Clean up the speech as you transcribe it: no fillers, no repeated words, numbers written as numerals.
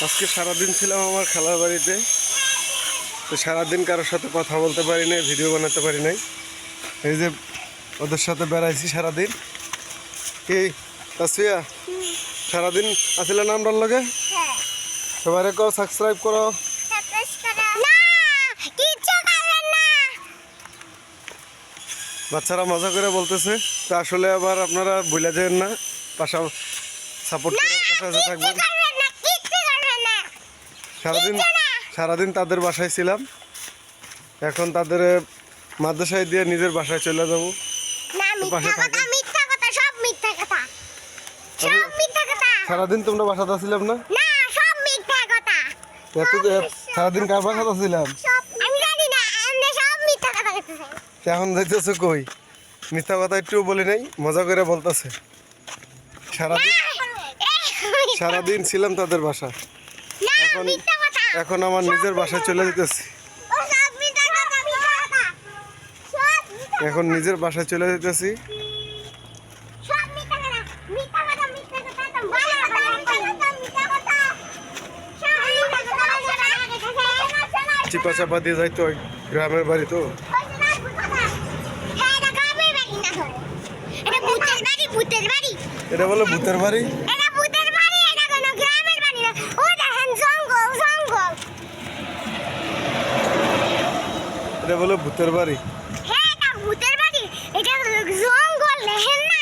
আজকে সারাদিন ছিলাম আমার খালার বাড়িতে। তো সারাদিন কারোর সাথে কথা বলতে পারি নাই, ভিডিও বানাতে পারি নাই। এই যে ওদের সাথে বেড়াইছি সারাদিন। কি তাসফিয়া, সারাদিন আসলে না আমরার লগে? সবাই সাবস্ক্রাইব করো। বাচ্চারা মজা করে বলতেছে, তো আসলে আবার আপনারা ভুলে যাবেন না, পাশা সাপোর্ট করে পাশে থাকবেন। সারাদিন তাদের বাসায় ছিলাম, এখন তাদের মাদ্রাসায় দিয়ে নিজের বাসায় চলে যাব। সারাদিন তোমরা বাসাতে ছিলাম না? সারাদিন কার বাসাতে ছিলাম? এখন যাইতেছে কই? মিথ্যা কথা একটু বলি নাই, মজা করে বলতেছে। সারাদিন ছিলাম তাদের বাসা, এখন আমার নিজের বাসায় চলে যেতেছি। এখন নিজের বাসায় চলে যেতেছি। চিপা চাপা দিয়ে যাইতো, গ্রামের বাড়ি তো। এটা বলে ভূতের বাড়ি। এটা বলে ভূতের বাড়ি। হ্যাঁ, এটা ভূতের বাড়ি। এটা জঙ্গল, দেখেন না?